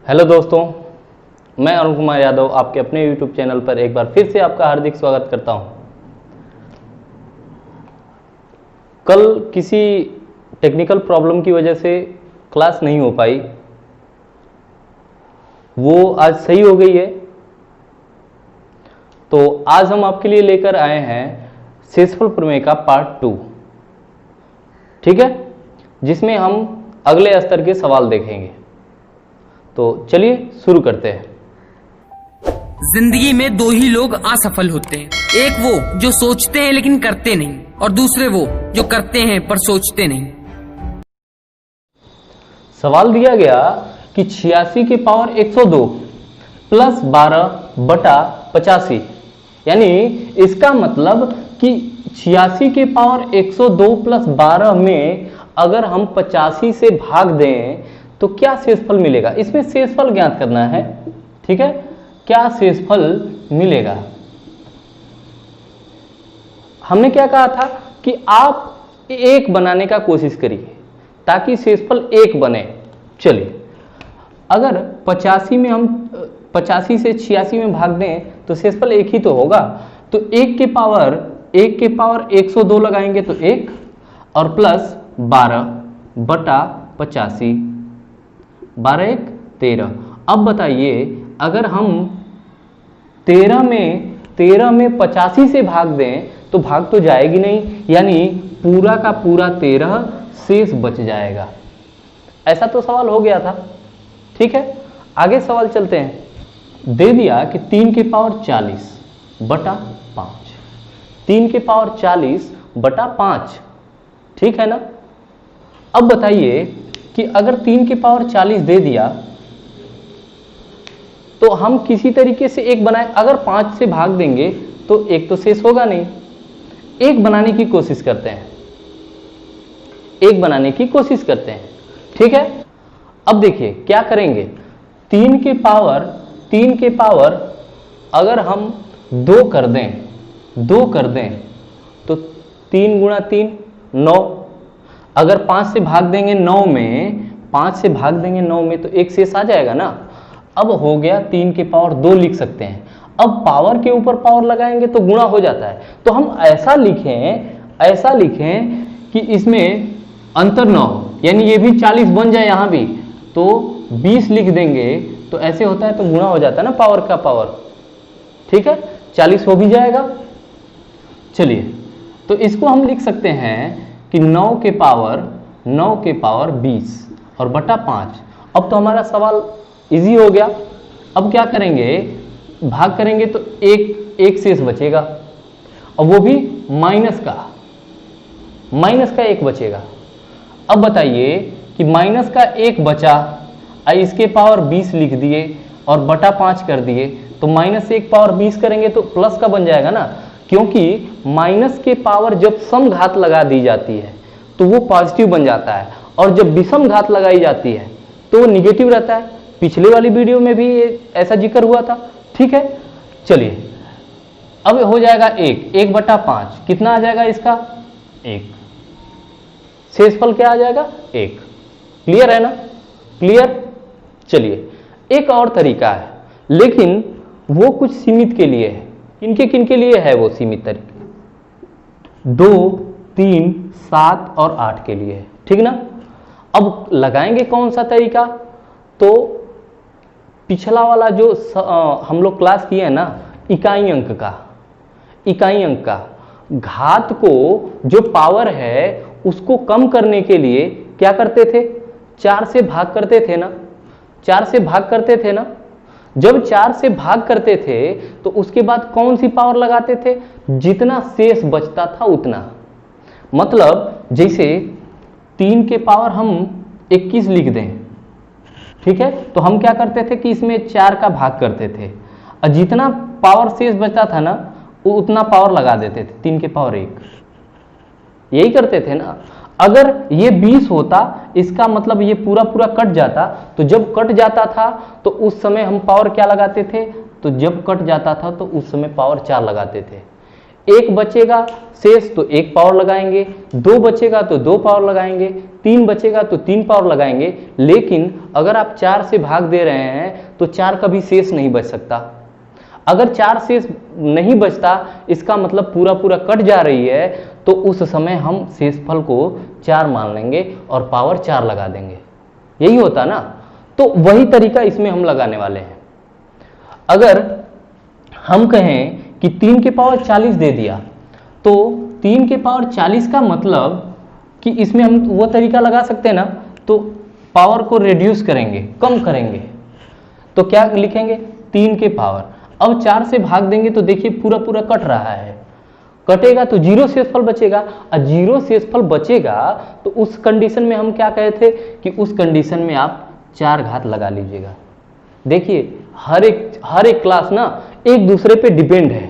Hello दोस्तों, मैं अरुण कुमार यादव आपके अपने यूट्यूब चैनल पर एक बार फिर से आपका हार्दिक स्वागत करता हूं। कल किसी टेक्निकल प्रॉब्लम की वजह से क्लास नहीं हो पाई, वो आज सही हो गई है। तो आज हम आपके लिए लेकर आए हैं शेषफल प्रमेय का पार्ट 2, ठीक है, जिसमें हम अगले स्तर के सवाल देखेंगे। तो चलिए शुरू करते हैं। जिंदगी में दो ही लोग असफल होते हैं, एक वो जो सोचते हैं लेकिन करते नहीं, और दूसरे वो जो करते हैं पर सोचते नहीं। सवाल दिया गया कि 86 की पावर 102 प्लस 12 बटा 85, यानी इसका मतलब कि 86 की पावर 102 प्लस 12 में अगर हम 85 से भाग दें तो क्या शेषफल मिलेगा। इसमें शेषफल ज्ञात करना है, ठीक है। क्या शेषफल मिलेगा। हमने क्या कहा था कि आप एक बनाने का कोशिश करिए ताकि शेषफल एक बने। चलिए, अगर 85 में हम 85 से 86 में भाग दें तो शेषफल एक ही तो होगा। तो 1 के पावर 102 लगाएंगे तो 1 और प्लस 12 बटा 85, 12 1 13। अब बताइए, अगर हम 13 में 85 से भाग दें तो भाग तो जाएगी नहीं, यानी पूरा का पूरा 13 शेष बच जाएगा। ऐसा तो सवाल हो गया था, ठीक है। आगे सवाल चलते हैं। दे दिया कि 3 की पावर 40 बटा 5, 3 की पावर 40 बटा 5, ठीक है ना। अब बताइए कि अगर 3 की पावर 40 दे दिया तो हम किसी तरीके से एक बनाए। अगर 5 से भाग देंगे तो एक तो शेष होगा नहीं, एक बनाने की कोशिश करते हैं, एक बनाने की कोशिश करते हैं, ठीक है। अब देखिए क्या करेंगे। 3 के पावर अगर हम 2 कर दें तो 3 गुणा 3 9। अगर 5 से भाग देंगे 9 में तो एक शेष आ जाएगा ना। अब हो गया 3 के पावर 2 लिख सकते हैं। अब पावर के ऊपर पावर लगाएंगे तो गुणा हो जाता है। तो हम ऐसा लिखें कि इसमें अंतर न हो, यानी ये भी 40 बन जाए, यहां भी तो 20 लिख देंगे तो ऐसे होता है तो गुणा हो जाता है ना पावर का पावर, ठीक है। 40 हो भी जाएगा। चलिए, तो इसको हम लिख सकते हैं कि 9 के पावर 20 और बटा 5। अब तो हमारा सवाल इजी हो गया। अब क्या करेंगे, भाग करेंगे तो एक शेष बचेगा, और वो भी माइनस का 1 बचेगा। अब बताइए कि माइनस का 1 बचा, इसके पावर 20 लिख दिए और बटा 5 कर दिए, तो माइनस 1 पावर 20 करेंगे तो प्लस का बन जाएगा ना, क्योंकि माइनस के पावर जब सम घात लगा दी जाती है तो वो पॉजिटिव बन जाता है, और जब विषम घात लगाई जाती है तो वो निगेटिव रहता है। पिछले वाली वीडियो में भी ऐसा जिक्र हुआ था, ठीक है। चलिए, अब हो जाएगा 1 बटा 5, कितना आ जाएगा इसका 1, शेषफल क्या आ जाएगा 1। क्लियर है ना, क्लियर। चलिए, एक और तरीका है, लेकिन वो कुछ सीमित के लिए है। किनके लिए है वो सीमित तरीके? 2 3 7 और 8 के लिए है, ठीक ना। अब लगाएंगे कौन सा तरीका, तो पिछला वाला जो हम लोग क्लास किए हैं ना, इकाई अंक का घात को जो पावर है उसको कम करने के लिए क्या करते थे, 4 से भाग करते थे ना, 4 से भाग करते थे ना। जब 4 से भाग करते थे तो उसके बाद कौन सी पावर लगाते थे, जितना शेष बचता था उतना। मतलब जैसे 3 के पावर हम 21 लिख दें, ठीक है, तो हम क्या करते थे कि इसमें 4 का भाग करते थे, और जितना पावर शेष बचता था ना वो उतना पावर लगा देते थे 3 के पावर 1, यही करते थे ना। अगर ये 20 होता, इसका मतलब ये पूरा कट जाता, तो जब कट जाता था तो उस समय हम पावर क्या लगाते थे, तो जब कट जाता था तो उस समय पावर 4 लगाते थे। एक बचेगा शेष तो एक पावर लगाएंगे, दो बचेगा तो दो पावर लगाएंगे, तीन बचेगा तो तीन पावर लगाएंगे। लेकिन अगर आप 4 से भाग दे रहे हैं तो 4 कभी शेष नहीं बच सकता। अगर 4 शेष नहीं बचता, इसका मतलब पूरा पूरा कट जा रही है, तो उस समय हम शेषफल को 4 मान लेंगे और पावर 4 लगा देंगे। यही होता ना। तो वही तरीका इसमें हम लगाने वाले हैं। अगर हम कहें कि 3 के पावर 40 दे दिया, तो 3 के पावर 40 का मतलब कि इसमें हम वो तरीका लगा सकते हैं ना, तो पावर को रिड्यूस करेंगे, कम करेंगे। तो क्या लिखेंगे? 3 के पावर। अब 4 से भाग देंगे तो देखिए पूरा पूरा कट रहा है, कटेगा तो 0 शेषफल बचेगा। और 0 शेषफल बचेगा तो उस कंडीशन में हम क्या कहे थे कि उस कंडीशन में आप 4 घात लगा लीजिएगा। देखिए हर एक क्लास ना एक दूसरे पे डिपेंड है।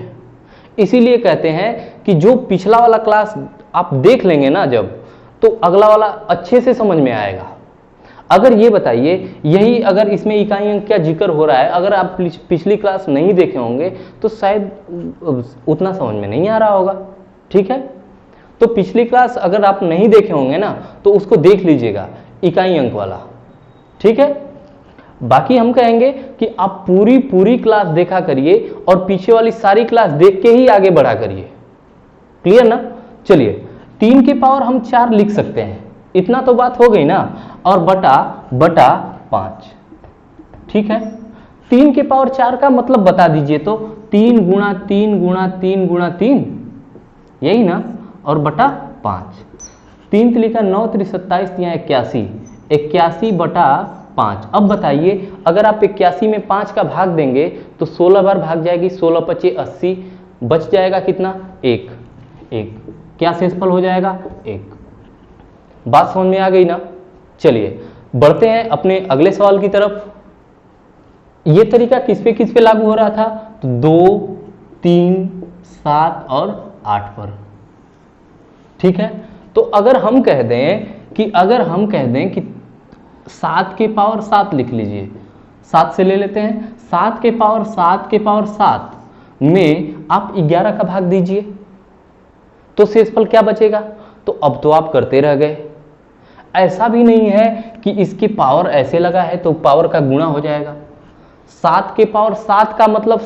इसीलिए कहते हैं कि जो पिछला वाला क्लास आप देख लेंगे ना जब, तो अगला वाला अच्छे से समझ में आएगा। अगर ये बताइए, यही अगर इसमें इकाई अंक का जिक्र हो रहा है, अगर आप पिछली क्लास नहीं देखे होंगे तो शायद उतना समझ में नहीं आ रहा होगा। ठीक है, तो पिछली क्लास अगर आप नहीं देखे होंगे ना तो उसको देख लीजिएगा, इकाई अंक वाला। ठीक है, बाकी हम कहेंगे कि आप पूरी क्लास देखा करिए और पीछे वाली सारी क्लास देख के ही आगे बढ़ा करिए। क्लियर ना? चलिए 3 के पावर हम 4 लिख सकते हैं, इतना तो बात हो गई ना। और बटा 5। ठीक है, 3 के पावर 4 का मतलब बता दीजिए तो 3 गुणा 3 गुणा 3 गुणा 3, यही ना, और बटा 5। 3 तिलिका 9 3 27 या 81, 81 बटा 5। अब बताइए, अगर आप 81 में 5 का भाग देंगे तो 16 बार भाग जाएगी, 16 पचे 80, बच जाएगा कितना? 1। क्या शेषफल हो जाएगा? 1। बात समझ में आ गई ना? चलिए बढ़ते हैं अपने अगले सवाल की तरफ। यह तरीका किस पे लागू हो रहा था? तो 2, 3, 7 और 8 पर। ठीक है, तो अगर हम कह दें कि 7 के पावर 7 लिख लीजिए, 7 से ले लेते हैं। 7 के पावर 7 में आप 11 का भाग दीजिए तो शेषफल क्या बचेगा? तो अब तो आप करते रह गए। ऐसा भी नहीं है कि इसकी पावर ऐसे लगा है तो पावर का गुणा हो जाएगा। 7 के पावर 7 का मतलब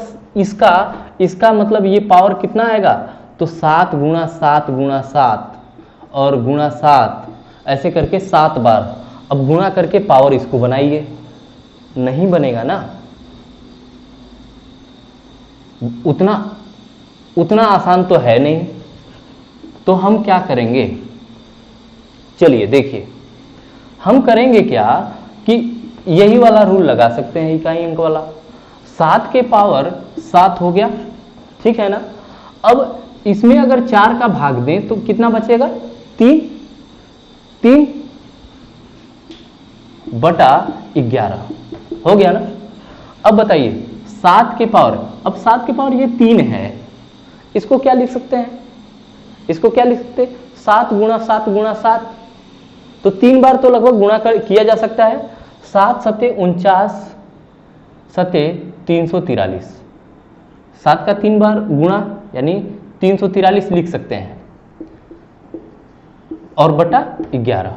इसका मतलब ये पावर कितना आएगा? तो 7 गुणा 7 गुणा 7 और गुणा 7, ऐसे करके 7 बार। अब गुणा करके पावर इसको बनाइए, नहीं बनेगा ना। उतना आसान तो है नहीं। तो हम क्या करेंगे? चलिए देखिए, हम करेंगे क्या कि यही वाला रूल लगा सकते हैं, इकाई अंक वाला। 7 के पावर 7 हो गया, ठीक है ना। अब इसमें अगर 4 का भाग दें तो कितना बचेगा? 3 बटा 11 हो गया ना। अब बताइए 7 के पावर, अब 7 के पावर ये 3 है, इसको क्या लिख सकते हैं? 7 गुणा 7 गुणा 7, तो 3 बार तो लगभग गुणा किया जा सकता है। 7 सते 49 सते 343, 7 का 3 बार गुणा यानी 343 लिख सकते हैं, और बटा 11।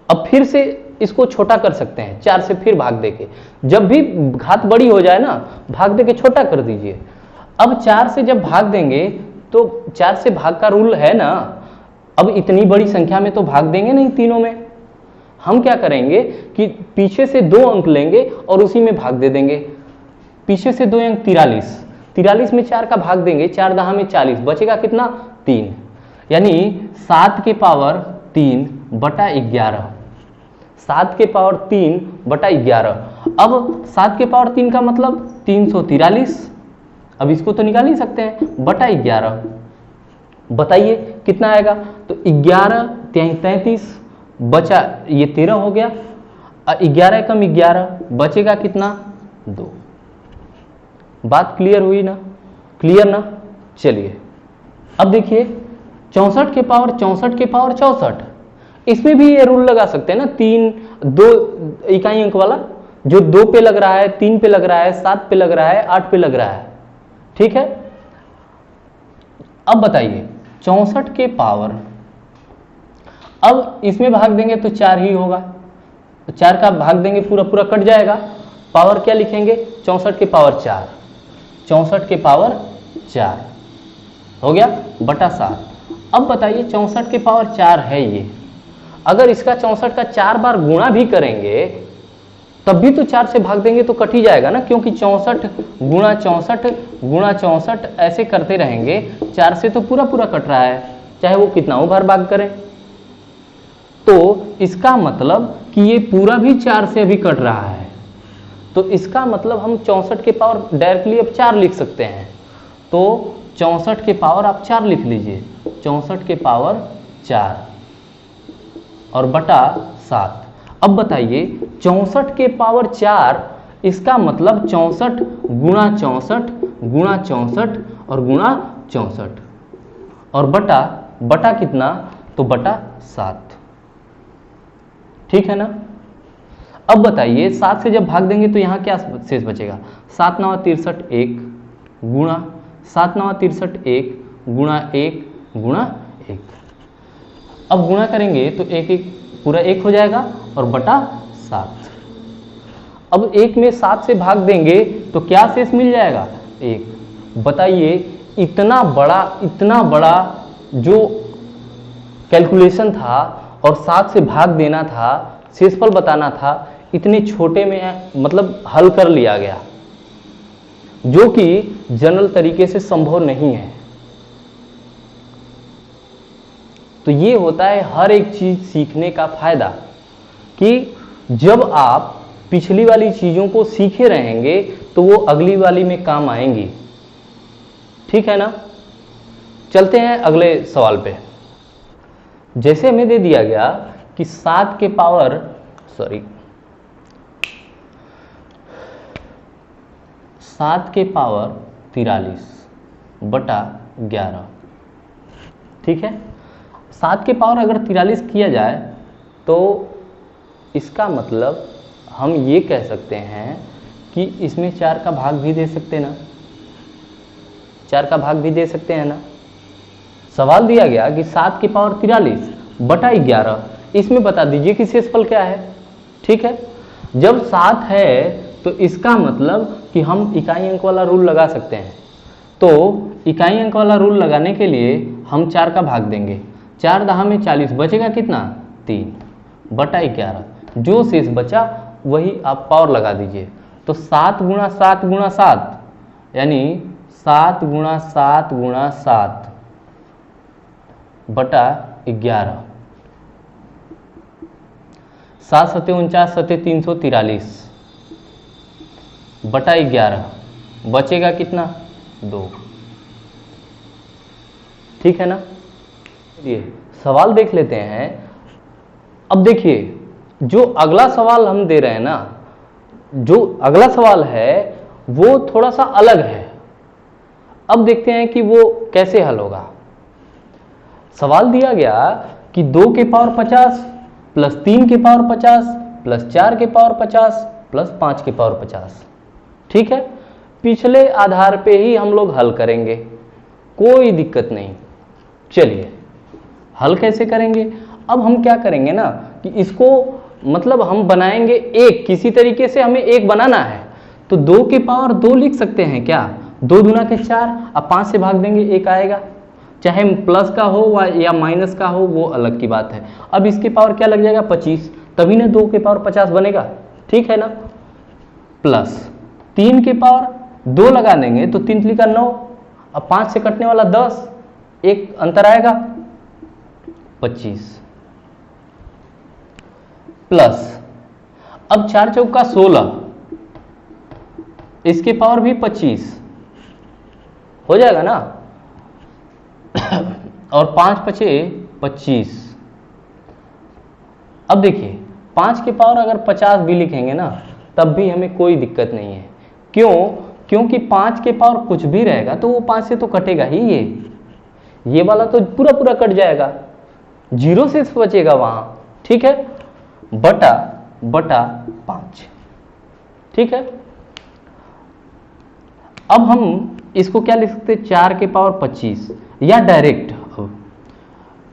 अब फिर से इसको छोटा कर सकते हैं, 4 से फिर भाग देके। जब भी घात बड़ी हो जाए ना, भाग देके छोटा कर दीजिए। अब 4 से जब भाग देंगे तो 4 से भाग का रूल है ना। अब इतनी बड़ी संख्या में तो भाग देंगे नहीं तीनों में। हम क्या करेंगे कि पीछे से 2 अंक लेंगे और उसी में भाग दे देंगे। पीछे से 2 अंक 43 में 4 का भाग देंगे, 4 दहा में 40, बचेगा कितना? 3। यानी 7 के पावर 3 बटा 11, 7 के पावर 3 बटा 11। अब 7 के पावर 3 का मतलब 343, अब इसको तो निकाल ही सकते हैं, बटा 11। बताइए कितना आएगा? तो 11 33, बचा ये 13 हो गया, 11 कम 11, बचेगा कितना? 2। बात क्लियर हुई ना? क्लियर ना? चलिए अब देखिए 64 के पावर 64, इसमें भी ये रूल लगा सकते हैं ना, 2 इकाई अंक वाला, जो 2 पे लग रहा है, 3 पे लग रहा है, 7 पे लग रहा है, 8 पे लग रहा है। ठीक है, अब बताइए 64 के पावर, अब इसमें भाग देंगे तो 4 ही होगा, तो 4 का भाग देंगे पूरा पूरा कट जाएगा, पावर क्या लिखेंगे 64 के पावर 4, 64 के पावर 4 हो गया बटा 7। अब बताइए 64 के पावर 4 है ये, अगर इसका 64 का 4 बार गुणा भी करेंगे तब भी तो 4 से भाग देंगे तो कट ही जाएगा ना, क्योंकि 64 गुणा 64 गुणा 64 ऐसे करते रहेंगे, 4 से तो पूरा पूरा कट रहा है, चाहे वो कितना बार भाग करें। तो इसका मतलब कि ये पूरा भी 4 से अभी कट रहा है, तो इसका मतलब हम 64 के पावर डायरेक्टली अब 4 लिख सकते हैं। तो 64 के पावर आप 4 लिख लीजिए, 64 के पावर 4 और बटा 7। अब बताइए 64 के पावर 4, इसका मतलब 64 गुणा 64 गुणा 64 और गुणा 64 और बटा बटा कितना, तो बटा 7, ठीक है ना। अब बताइए 7 से जब भाग देंगे तो यहाँ क्या शेष बचेगा, 7 9 63 1 गुणा 7 9 63 1 गुणा 1 गुणा 1। अब गुणा करेंगे तो 1 1 पूरा 1 हो जाएगा और बटा 7। अब 1 में 7 से भाग देंगे तो क्या शेष मिल जाएगा 1। बताइए इतना बड़ा जो कैलकुलेशन था और 7 से भाग देना था, शेषफल बताना था, इतने छोटे में मतलब हल कर लिया गया, जो कि जनरल तरीके से संभव नहीं है। तो ये होता है हर एक चीज सीखने का फायदा, कि जब आप पिछली वाली चीजों को सीखे रहेंगे तो वो अगली वाली में काम आएंगी, ठीक है ना। चलते हैं अगले सवाल पे। जैसे हमें दे दिया गया कि 7 के पावर 43 बटा 11, ठीक है। 7 के पावर अगर 43 किया जाए तो इसका मतलब हम ये कह सकते हैं कि इसमें 4 का भाग भी दे सकते हैं ना, 4 का भाग भी दे सकते हैं ना। सवाल दिया गया कि 7 की पावर 43 बटा 11, इसमें बता दीजिए कि शेषफल क्या है, ठीक है। जब 7 है तो इसका मतलब कि हम इकाई अंक वाला रूल लगा सकते हैं। तो इकाई अंक वाला रूल लगाने के लिए हम 4 का भाग देंगे, 4 दहा में 40, बचेगा कितना 3 बटा 11, जो शेष बचा वही आप पावर लगा दीजिए। तो 7 गुणा 7 गुणा 7 यानी 7 गुणा 7 गुणा 7 बटा 11, 7 सत्ते 49 सत्ते 343 बटा 11, बचेगा कितना 2, ठीक है ना। ये सवाल देख लेते हैं। अब देखिए जो अगला सवाल हम दे रहे हैं ना, जो अगला सवाल है वो थोड़ा सा अलग है। अब देखते हैं कि वो कैसे हल होगा। सवाल दिया गया कि 2 के पावर 50 प्लस 3 के पावर 50 प्लस 4 के पावर 50 प्लस 5 के पावर 50, ठीक है। पिछले आधार पे ही हम लोग हल करेंगे, कोई दिक्कत नहीं। चलिए हल कैसे करेंगे। अब हम क्या करेंगे ना कि इसको मतलब हम बनाएंगे एक, किसी तरीके से हमें एक बनाना है। तो 2 के पावर 2 लिख सकते हैं क्या, 2 दूना के 4, अब 5 से भाग देंगे 1 आएगा, चाहे प्लस का हो या माइनस का हो वो अलग की बात है। अब इसके पावर क्या लग जाएगा 25, तभी ना 2 के पावर 50 बनेगा, ठीक है ना। प्लस 3 के पावर 2 लगा देंगे तो 3 3 का 9, अब 5 से कटने वाला 10, एक अंतर आएगा 25 प्लस अब 4 चौका 16, इसके पावर भी 25 हो जाएगा ना, और 5 पचे 25। अब देखिए 5 के पावर अगर 50 भी लिखेंगे ना तब भी हमें कोई दिक्कत नहीं है। क्यों? क्योंकि 5 के पावर कुछ भी रहेगा तो वो 5 से तो कटेगा ही, ये वाला तो पूरा पूरा कट जाएगा, 0 से बचेगा वहां, ठीक है। बटा 5, ठीक है। अब हम इसको क्या लिख सकते हैं, 4 के पावर 25 या डायरेक्ट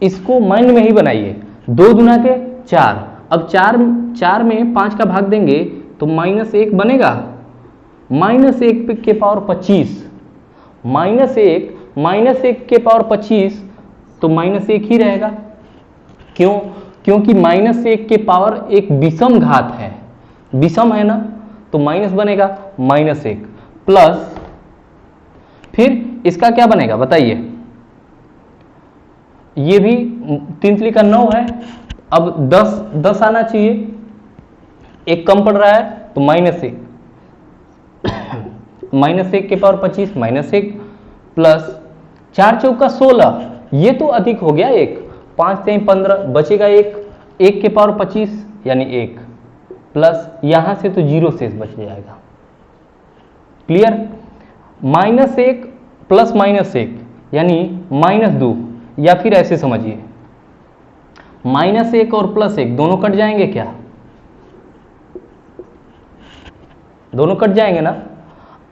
इसको माइंड में ही बनाइए, 2 दूना के 4। अब 4 में 5 का भाग देंगे तो -1 बनेगा, -1 के पावर 25, -1 के पावर 25 तो -1 ही रहेगा। क्यों? क्योंकि -1 के पावर एक विषम घात है, विषम है ना, तो माइनस बनेगा, -1 प्लस फिर इसका क्या बनेगा बताइए, ये भी 3 का 9 है। अब 10 आना चाहिए, 1 कम पड़ रहा है तो -1, -1 के पावर 25 -1 प्लस 4 चौका 16, ये तो अधिक हो गया 1, 5 से 15 बचेगा 1 के पावर 25 यानी 1 प्लस यहां से तो 0 शेष बच जाएगा। क्लियर? -1 प्लस -1 यानी -2, या फिर ऐसे समझिए -1 और +1 दोनों कट जाएंगे क्या, दोनों कट जाएंगे ना।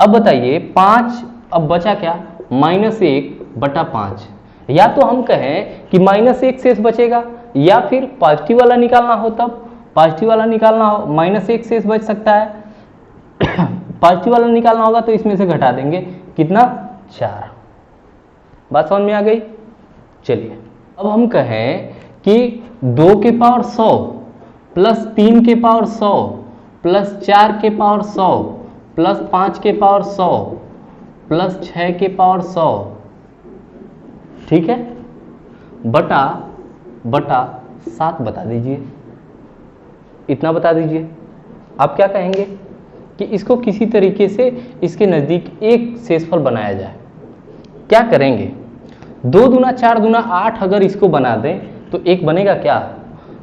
अब बताइए 5, अब बचा क्या, -1/5, या तो हम कहें कि -1 शेष बचेगा, या फिर पॉजिटिव वाला निकालना हो, तब पॉजिटिव वाला निकालना हो, -1 शेष बच सकता है। पॉजिटिव वाला निकालना होगा तो इसमें से घटा देंगे, कितना, 4। बात समझ में आ गई? चलिए अब हम कहें कि 2 के पावर 100 प्लस 3 के पावर 100 प्लस 4 के पावर 100 प्लस 5 के पावर 100 प्लस 6 के पावर 100, ठीक है, बटा 7 बता दीजिए, इतना बता दीजिए। आप क्या कहेंगे कि इसको किसी तरीके से इसके नज़दीक एक शेषफल बनाया जाए। क्या करेंगे, 2 दूना 4 दूना 8 अगर इसको बना दें तो एक बनेगा क्या,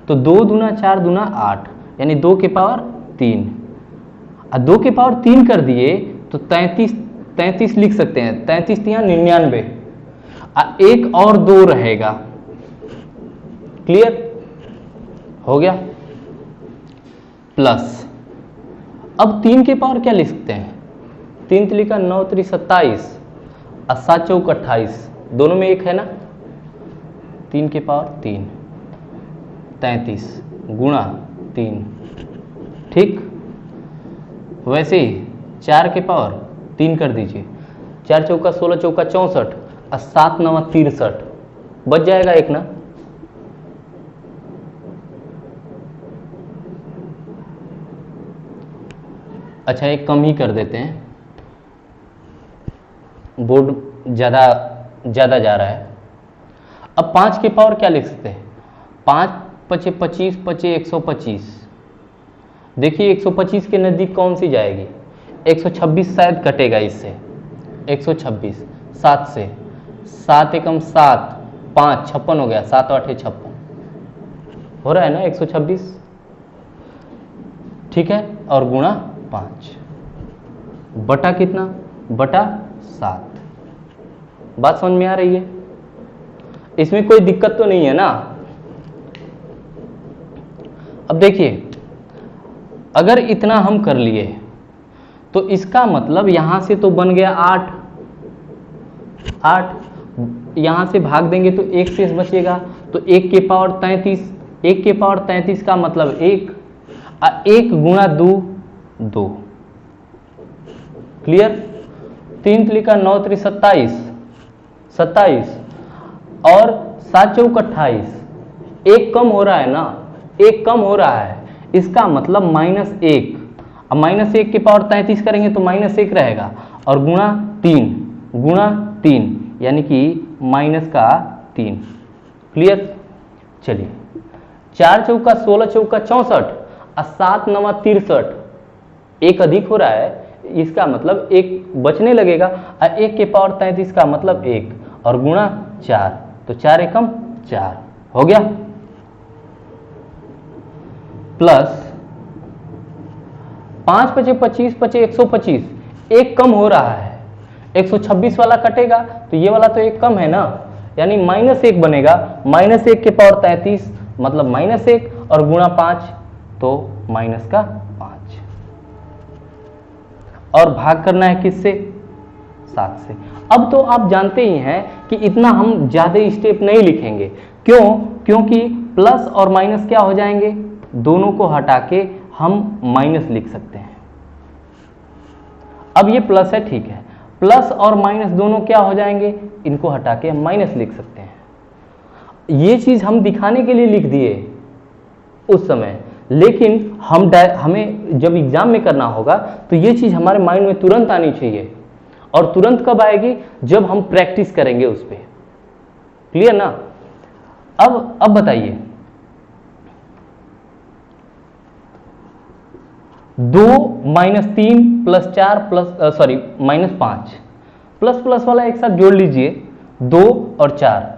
तो 2 दूना 4 दूना 8 यानी 2 के पावर 3, और 2 के पावर 3 कर दिए तो 33 लिख सकते हैं, 33 या 99, एक और 2 रहेगा। क्लियर हो गया? प्लस अब 3 के पावर क्या लिख सकते हैं, 3 3 का 9 3 27 और 7 चौक 28, दोनों में 1 है ना, 3 के पावर 3 33 गुणा 3, ठीक। वैसे ही 4 के पावर 3 कर दीजिए, 4 चौका 16 चौका 64 और 7 9 63, बच जाएगा 1 ना। अच्छा एक कम ही कर देते हैं, बोर्ड ज़्यादा जा रहा है। अब 5 के पावर क्या लिख सकते हैं, 5 पचे 25 पचे 125, देखिए 125 के नज़दीक कौन सी जाएगी, 126 शायद कटेगा इससे, 126 7 से, 7 एकम 7 5 56 हो गया, 7 8 56 हो रहा है ना 126, ठीक है, और गुणा 5 बटा कितना, बटा 7। बात समझ में आ रही है? इसमें कोई दिक्कत तो नहीं है ना। अब देखिए अगर इतना हम कर लिए तो इसका मतलब यहां से तो बन गया 8, यहां से भाग देंगे तो 1 शेष बचेगा, तो 1 के पावर 33, 1 के पावर 33 का मतलब 1, 1 गुणा 2। क्लियर? 3 3 का 9 3 27 और 7 चौक 28, 1 कम हो रहा है ना, 1 कम हो रहा है, इसका मतलब -1, अब -1 के पावर 33 करेंगे तो -1 रहेगा, और गुणा 3 यानी कि -3। क्लियर? चलिए 4 चौका 16 चौका 64 और 7 9 63, 1 अधिक हो रहा है, इसका मतलब 1 बचने लगेगा, और 1 के पावर 33 का मतलब 1 और गुणा 4, तो 4 एकम 4 हो गया, प्लस 5 पचे 25 पचे 125, 1 कम हो रहा है, 126 वाला कटेगा तो ये वाला तो 1 कम है ना, यानी -1 बनेगा, -1 के पावर 33 मतलब -1 और गुणा 5 तो -5, और भाग करना है किससे, 7 से। अब तो आप जानते ही हैं कि इतना हम ज़्यादा स्टेप नहीं लिखेंगे। क्यों? क्योंकि प्लस और माइनस क्या हो जाएंगे, दोनों को हटा के हम माइनस लिख सकते हैं। अब ये प्लस है, ठीक है, प्लस और माइनस दोनों क्या हो जाएंगे, इनको हटा के हम माइनस लिख सकते हैं। ये चीज़ हम दिखाने के लिए लिख दिए उस समय, लेकिन हमें जब एग्जाम में करना होगा तो ये चीज़ हमारे माइंड में तुरंत आनी चाहिए। और तुरंत कब आएगी, जब हम प्रैक्टिस करेंगे उस पर। क्लियर ना? अब बताइए, 2 minus 3 plus 4 plus minus 5, plus plus वाला एक साथ जोड़ लीजिए, 2 और 4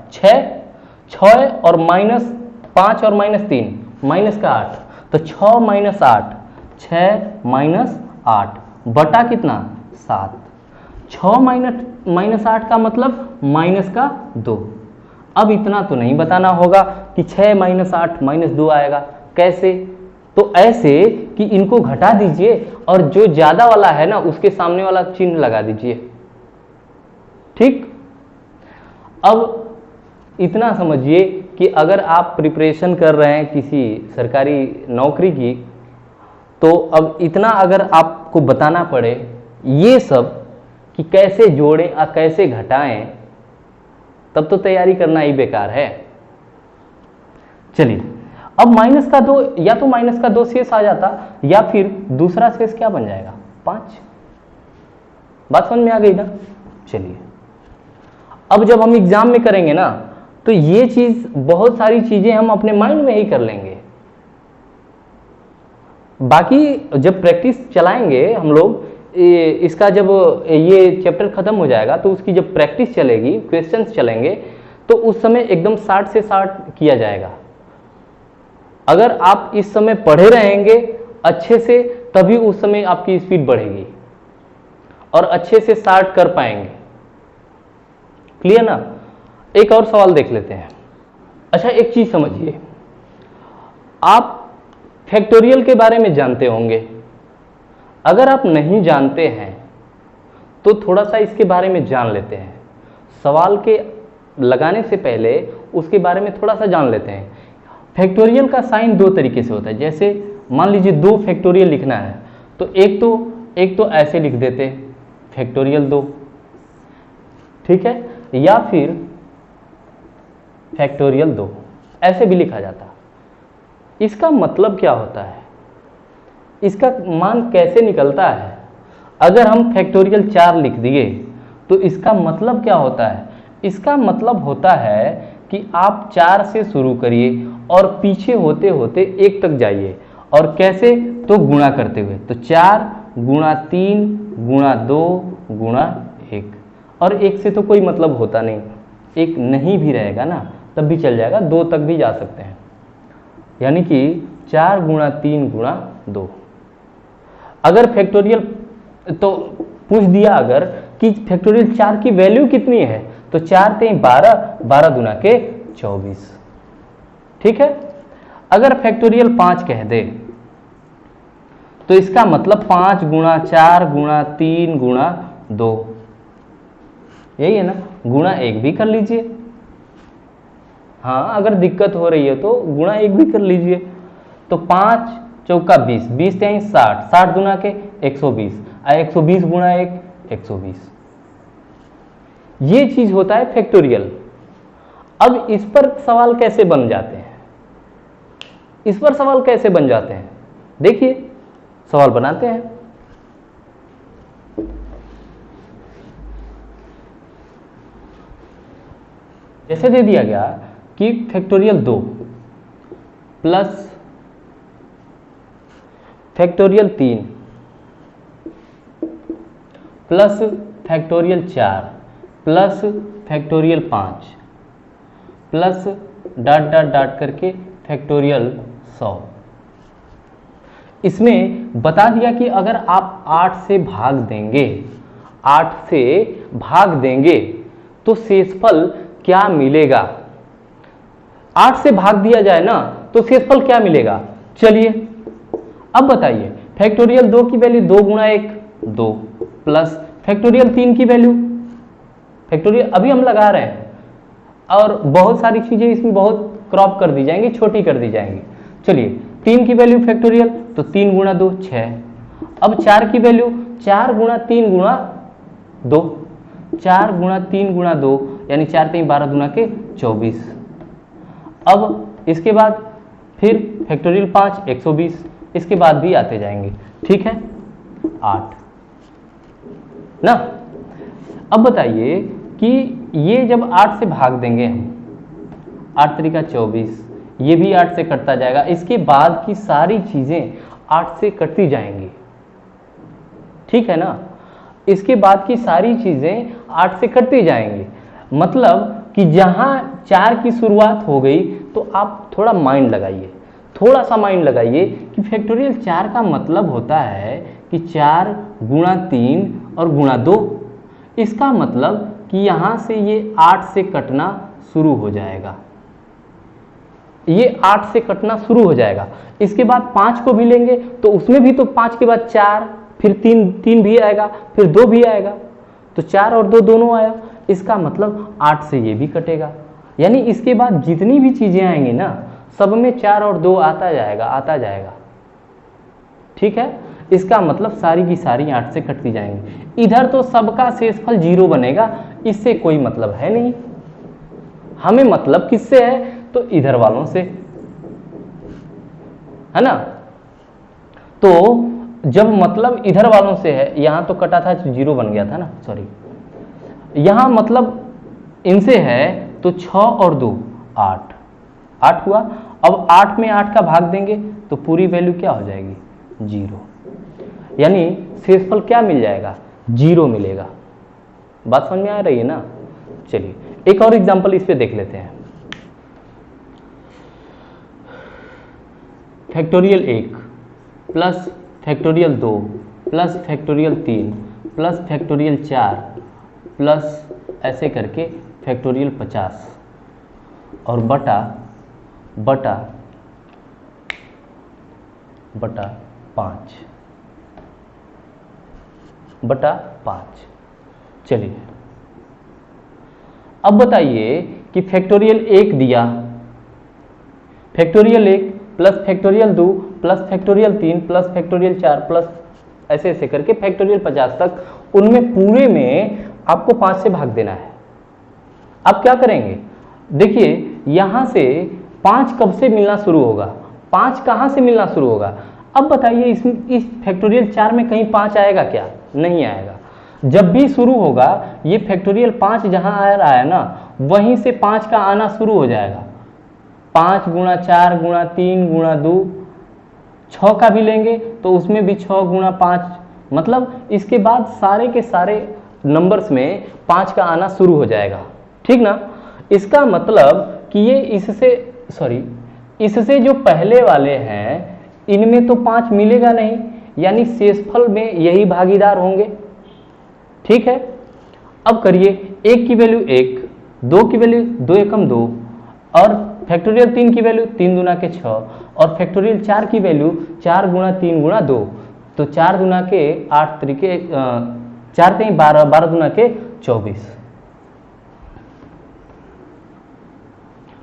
6 और माइनस 5 और माइनस 3 माइनस का 8, तो 6 माइनस 8, 6 माइनस 8 बटा कितना 7। 6 माइनस 8 का मतलब माइनस का 2। अब इतना तो नहीं बताना होगा कि 6 माइनस 8 माइनस 2 आएगा, कैसे? तो ऐसे कि इनको घटा दीजिए और जो ज्यादा वाला है ना उसके सामने वाला चिन्ह लगा दीजिए। ठीक? अब इतना समझिए कि अगर आप प्रिपरेशन कर रहे हैं किसी सरकारी नौकरी की, तो अब इतना अगर आपको बताना पड़े ये सब कि कैसे जोड़ें और कैसे घटाएं, तब तो तैयारी करना ही बेकार है। चलिए, अब माइनस का 2, या तो माइनस का 2 शेष आ जाता या फिर दूसरा शेष क्या बन जाएगा 5। बात समझ में आ गई ना? चलिए, अब जब हम एग्जाम में करेंगे ना तो ये चीज, बहुत सारी चीजें हम अपने माइंड में ही कर लेंगे। बाकी जब प्रैक्टिस चलाएंगे हम लोग, इसका जब ये चैप्टर खत्म हो जाएगा तो उसकी जब प्रैक्टिस चलेगी, क्वेश्चंस चलेंगे, तो उस समय एकदम 60 से 60 किया जाएगा। अगर आप इस समय पढ़े रहेंगे अच्छे से, तभी उस समय आपकी स्पीड बढ़ेगी और अच्छे से 60 कर पाएंगे। क्लियर ना? एक और सवाल देख लेते हैं। अच्छा, एक चीज समझिए, आप फैक्टोरियल के बारे में जानते होंगे। अगर आप नहीं जानते हैं तो थोड़ा सा इसके बारे में जान लेते हैं। सवाल के लगाने से पहले उसके बारे में थोड़ा सा जान लेते हैं। फैक्टोरियल का साइन 2 तरीके से होता है। जैसे मान लीजिए 2 फैक्टोरियल लिखना है तो एक तो ऐसे लिख देते फैक्टोरियल 2, ठीक है, या फिर फैक्टोरियल 2 ऐसे भी लिखा जाता। इसका मतलब क्या होता है, इसका मान कैसे निकलता है? अगर हम फैक्टोरियल 4 लिख दिए तो इसका मतलब क्या होता है? इसका मतलब होता है कि आप 4 से शुरू करिए और पीछे होते होते 1 तक जाइए। और कैसे? तो गुणा करते हुए। तो 4 गुणा 3 गुणा 2 गुणा 1। और 1 से तो कोई मतलब होता नहीं, 1 नहीं भी रहेगा ना तब भी चल जाएगा, 2 तक भी जा सकते हैं। यानी कि 4 गुणा 3 गुणा 2। अगर फैक्टोरियल तो पूछ दिया अगर कि फैक्टोरियल 4 की वैल्यू कितनी है, तो 4 3 12, 12 दुना के 24। ठीक है। अगर फैक्टोरियल 5 कह दे तो इसका मतलब 5 गुणा 4 गुणा 3 गुणा 2, यही है ना। गुणा 1 भी कर लीजिए, हाँ अगर दिक्कत हो रही है तो गुणा 1 भी कर लीजिए। तो 5 चौका 20, 20 3 60, 60 गुना के 120, 120 गुणा 1 120। ये चीज होता है फैक्टोरियल। अब इस पर सवाल कैसे बन जाते हैं, इस पर सवाल कैसे बन जाते हैं, देखिए सवाल बनाते हैं। जैसे दे दिया गया कि factorial 2 plus factorial 3 plus factorial 4 plus factorial 5 plus dot dot dot करके फैक्टोरियल 100। इसमें बता दिया कि अगर आप 8 से भाग देंगे, 8 से भाग देंगे तो शेषफल क्या मिलेगा। 8 से भाग दिया जाए ना तो शेषफल क्या मिलेगा। चलिए अब बताइए, फैक्टोरियल 2 की वैल्यू 2 गुणा 1 2 प्लस फैक्टोरियल 3 की वैल्यू, फैक्टोरियल अभी हम लगा रहे हैं और बहुत सारी चीजें इसमें बहुत क्रॉप कर दी जाएंगी, छोटी कर दी जाएंगी। चलिए 3 की वैल्यू फैक्टोरियल तो 3 गुणा 2 6। अब 4 की वैल्यू 4 गुणा 3 गुणा 2, 4 गुणा 3 गुणा 2 यानी 4 3 12 गुना के 24। अब इसके बाद फिर फैक्टोरियल 5 120, इसके बाद भी आते जाएंगे, ठीक है 8 ना। अब बताइए कि ये जब 8 से भाग देंगे हम, 8 तरीका 24, ये भी 8 से कटता जाएगा, इसके बाद की सारी चीजें 8 से कटती जाएंगी, ठीक है ना। इसके बाद की सारी चीजें 8 से कटती जाएंगी, मतलब कि जहां 4 की शुरुआत हो गई तो आप थोड़ा माइंड लगाइए, थोड़ा सा माइंड लगाइए कि फैक्टोरियल 4 का मतलब होता है कि 4 गुणा 3 और गुणा 2। इसका मतलब कि यहां से ये 8 से कटना शुरू हो जाएगा, ये 8 से कटना शुरू हो जाएगा। इसके बाद 5 को भी लेंगे तो उसमें भी तो 5 के बाद 4, फिर 3 भी आएगा, फिर 2 भी आएगा, तो 4 और 2 दोनों आया। इसका मतलब 8 से ये भी कटेगा, यानी इसके बाद जितनी भी चीजें आएंगी ना सब में 4 और 2 आता जाएगा, आता जाएगा, ठीक है। इसका मतलब सारी की सारी 8 से कटती जाएंगी। इधर तो सबका शेषफल 0 बनेगा, इससे कोई मतलब है नहीं। हमें मतलब किससे है? तो इधर वालों से, है ना। तो जब मतलब इधर वालों से है, यहां तो कटा था 0 बन गया था ना, सॉरी, यहां मतलब इनसे है तो 6 और 2 8, 8 हुआ। अब 8 में 8 का भाग देंगे तो पूरी वैल्यू क्या हो जाएगी? 0, यानी शेषफल क्या मिल जाएगा? 0 मिलेगा। बात समझ में आ रही है ना। चलिए एक और एग्जांपल इस पे देख लेते हैं। Factorial 1 plus factorial 2 plus factorial 3 plus factorial 4 plus ऐसे करके फैक्टोरियल 50 और बटा 5। चलिए अब बताइए कि फैक्टोरियल 1 दिया, factorial 1 plus factorial 2 plus factorial 3 plus factorial 4 plus ऐसे ऐसे करके फैक्टोरियल 50 तक, उनमें पूरे में आपको 5 से भाग देना है। अब क्या करेंगे? देखिए यहां से 5 कब से मिलना शुरू होगा? 5 कहां से मिलना शुरू होगा? अब बताइए इस फैक्टोरियल 4 में कहीं 5 आएगा क्या? नहीं आएगा। जब भी शुरू होगा ये फैक्टोरियल 5 जहां आ रहा है ना, वहीं से 5 का आना शुरू हो जाएगा। 5 गुणा 4 गुणा 3 गुणा 2, 6 का भी लेंगे तो उसमें भी 6 गुणा 5, मतलब इसके बाद सारे के सारे नंबर्स में 5 का आना शुरू हो जाएगा, ठीक ना। इसका मतलब कि ये इससे जो पहले वाले हैं इनमें तो 5 मिलेगा नहीं, यानी शेषफल में यही भागीदार होंगे, ठीक है। अब करिए 1 की वैल्यू 1, 2 की वैल्यू 2 एकम 2 और फैक्टोरियल 3 की वैल्यू 3 गुना के 6 और फैक्टोरियल 4 की वैल्यू 4 गुणा 3 गुणा 2, तो 4 गुना के 8 तरीके 4 3 12, 12 गुना के 24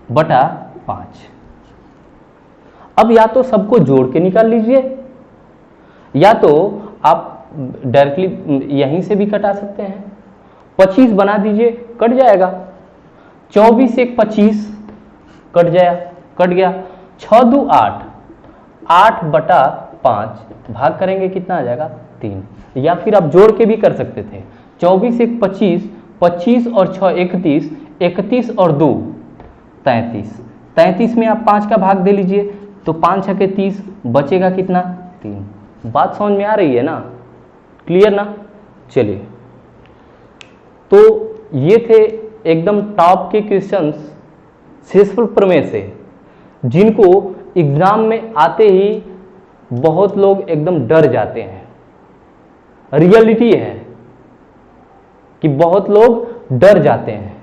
बटा 5। अब या तो सबको जोड़ के निकाल लीजिए, या तो आप डायरेक्टली यहीं से भी कटा सकते हैं। 25 बना दीजिए, कट जाएगा। 24 एक 25 कट गया। 6 2 8, 8 बटा 5 भाग करेंगे कितना आ जाएगा? 3। या फिर आप जोड़ के भी कर सकते थे। 24 एक 25, 25 और 6 31, 31 और 2 33, 33 में आप 5 का भाग दे लीजिए तो 5 छके 30, बचेगा कितना? 3। बात समझ में आ रही है ना? क्लियर ना? चलिए तो ये थे एकदम टॉप के क्वेश्चंस शेषफल प्रमेय से, जिनको एग्जाम में आते ही बहुत लोग एकदम डर जाते हैं। रियलिटी है कि बहुत लोग डर जाते हैं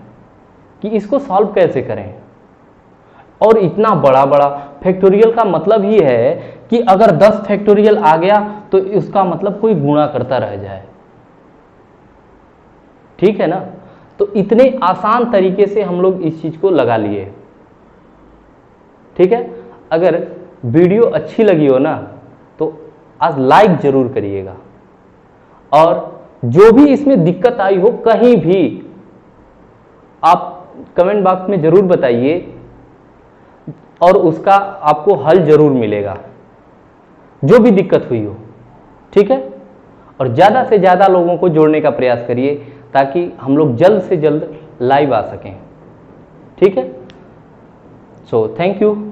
कि इसको सॉल्व कैसे करें। और इतना बड़ा बड़ा फैक्टोरियल का मतलब ही है कि अगर 10 फैक्टोरियल आ गया तो उसका मतलब कोई गुणा करता रह जाए, ठीक है ना। तो इतने आसान तरीके से हम लोग इस चीज को लगा लिए। ठीक है, अगर वीडियो अच्छी लगी हो ना तो आज लाइक जरूर करिएगा, और जो भी इसमें दिक्कत आई हो कहीं भी आप कमेंट बॉक्स में जरूर बताइए, और उसका आपको हल जरूर मिलेगा, जो भी दिक्कत हुई हो। ठीक है, और ज़्यादा से ज़्यादा लोगों को जोड़ने का प्रयास करिए ताकि हम लोग जल्द से जल्द लाइव आ सकें। ठीक है, सो थैंक यू।